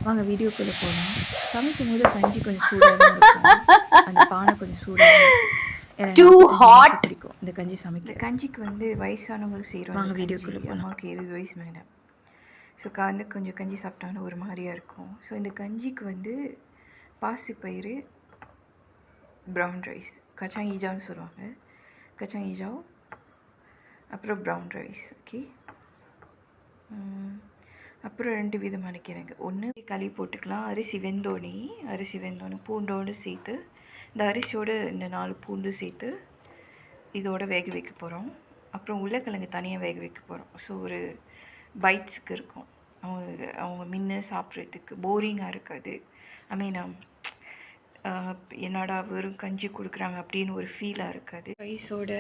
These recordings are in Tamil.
வாங்க வீடியோக்குள்ளே போகலாம். சமைக்கும்போது கஞ்சி கொஞ்சம் சூடாக தான் இருக்கும். அந்த பானை கொஞ்சம் சூடாக தான் இருக்கும். எனக்கு Too 45 hot. நிமிஷம் பிடிக்கும் இந்த கஞ்சி சமைக்க. இந்த கஞ்சிக்கு வந்து வயசானவங்களுக்கு செய்கிறோம். வாங்க வீடியோக்குள்ளே போகலாம். அம்மாவுக்கு 20 வயசு மேலே. ஸோ வந்து கொஞ்சம் கஞ்சி சாப்பிட்டாங்கன்னா ஒரு மாதிரியாக இருக்கும். ஸோ இந்த கஞ்சிக்கு வந்து பாசிப்பயிறு, ப்ரௌன் ரைஸ், கச்சாங் ஈஜான்னு சொல்லுவாங்க. கச்சாங் ஈஜாவ், அப்புறம் ப்ரௌன் ரைஸ். ஓகே, அப்புறம் 2 விதமான கிழங்கு. ஒன்று களி போட்டுக்கலாம். அரிசி வெந்தோடனே பூண்டோடு சேர்த்து, இந்த அரிசியோடு இந்த 4 பூண்டு சேர்த்து இதோட வேக வைக்க போகிறோம். அப்புறம் உருளைக்கிழங்கு தனியாக வேக வைக்க போகிறோம். ஸோ ஒரு பைட்ஸுக்கு இருக்கும். அவங்க முன்ன சாப்பிட்றதுக்கு போரிங்காக இருக்காது. ஐ மீன் என்னடா வெறும் கஞ்சி கொடுக்குறாங்க அப்படின்னு ஒரு ஃபீலாக இருக்காது. ரைஸோட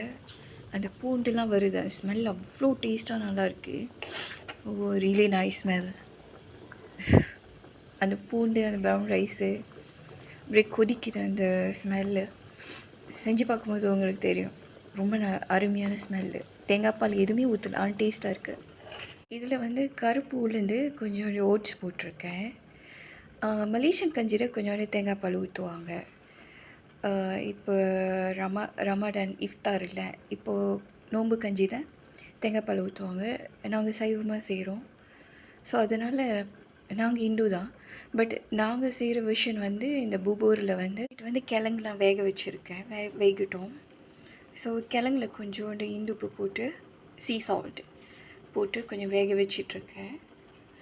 அந்த பூண்டுலாம் வருது, அந்த ஸ்மெல் அவ்வளோ டேஸ்ட்டாக நல்லாயிருக்கு. Really nice smell. அந்த பூண்டு, அந்த ப்ரௌன் ரைஸு அப்படியே கொதிக்கிற அந்த ஸ்மெல்லு செஞ்சு பார்க்கும்போது உங்களுக்கு தெரியும். ரொம்ப அருமையான ஸ்மெல்லு. தேங்காய் பால் எதுவுமே ஊற்றல, ஆனால் டேஸ்ட்டாக இருக்குது. இதில் வந்து கருப்பு உளுந்து கொஞ்சம் ஓட்ஸ் போட்டிருக்கேன். மலேசியன் கஞ்சியில் கொஞ்சோண்டு தேங்காய் பால் ஊற்றுவாங்க. இப்போ ரமடான் இஃப்தார் இல்லை, இப்போது நோன்பு கஞ்சியில் தேங்காய் பால் ஊற்றுவாங்க. நாங்கள் சைவமாக செய்கிறோம். ஸோ அதனால் நாங்கள் இந்து தான். பட் நாங்கள் செய்கிற விஷயம் வந்து இந்த பூபூரில் வந்து கிழங்குலாம் வேக வச்சுருக்கேன். வேகட்டும். ஸோ கிழங்குல கொஞ்சோண்டு இந்துப்பு போட்டு சீ சால்ட் போட்டு கொஞ்சம் வேக வச்சிட்ருக்கேன்.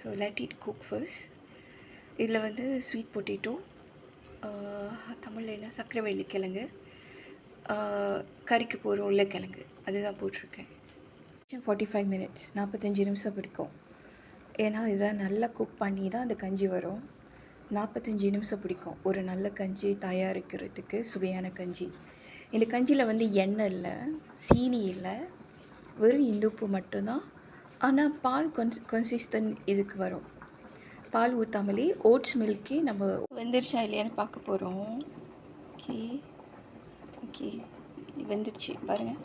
So let it cook first. இதில் வந்து ஸ்வீட் பொட்டேட்டோ, தமிழில் என்ன சக்கரவள்ளி கிழங்கு, கறிக்கு போகிற உருளைக்கிழங்கு அதுதான் போட்டிருக்கேன். 45 மினிட்ஸ், 45 நிமிஷம் பிடிக்கும். ஏன்னா இதெல்லாம் நல்லா குக் பண்ணி தான் அந்த கஞ்சி வரும். 45 நிமிஷம் பிடிக்கும் ஒரு நல்ல கஞ்சி தயாரிக்கிறதுக்கு, சுவையான கஞ்சி. இந்த கஞ்சியில் வந்து எண்ணெய் இல்லை, சீனி இல்லை, வெறும் இந்துப்பு மட்டும்தான். ஆனால் பால் கன்சிஸ்டன்ட் இதுக்கு வரும். பால் ஊற்றாமலே ஓட்ஸ் மில்கி நம்ம வெந்துருச்சா இல்லையான்னு பார்க்க போகிறோம். ஓகே ஓகே, வெந்துருச்சு பாருங்கள்.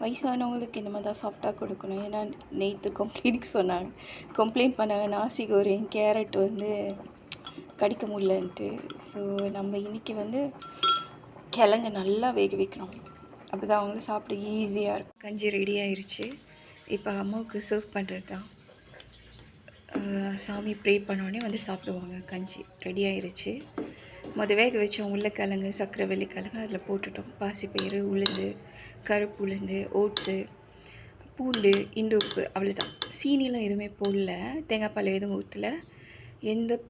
வயசானவங்களுக்கு இந்த மாதிரி தான் சாஃப்டாக கொடுக்கணும். ஏன்னா நேற்று கம்ப்ளைண்ட் பண்ணாங்க நாசி கோரிங் கேரட் வந்து கடிக்க முடியலன்ட்டு. ஸோ நம்ம இன்றைக்கி வந்து கிழங்கு நல்லா வேக வைக்கணும். அப்படி தான் அவங்களும் சாப்பிட ஈஸியாக இருக்கும். கஞ்சி ரெடி ஆயிடுச்சு. இப்போ அம்மாவுக்கு சர்வ் பண்ணுறது தான். சாமி ப்ரே பண்ணோடனே வந்து சாப்பிடுவாங்க. கஞ்சி ரெடி ஆயிடுச்சு. வேக வச்ச உருளைக்கிழங்கு, சக்கரவள்ளி கிழங்கு அதில் போட்டுட்டோம். பாசிப்பயிறு, உளுந்து, கருப்பு உளுந்து, ஓட்ஸு, பூண்டு, இந்துப்பு, அவ்வளோதான். சீனிலாம் எதுவுமே போடல, தேங்காய் பால் எதுவும் ஊற்றல. எந்த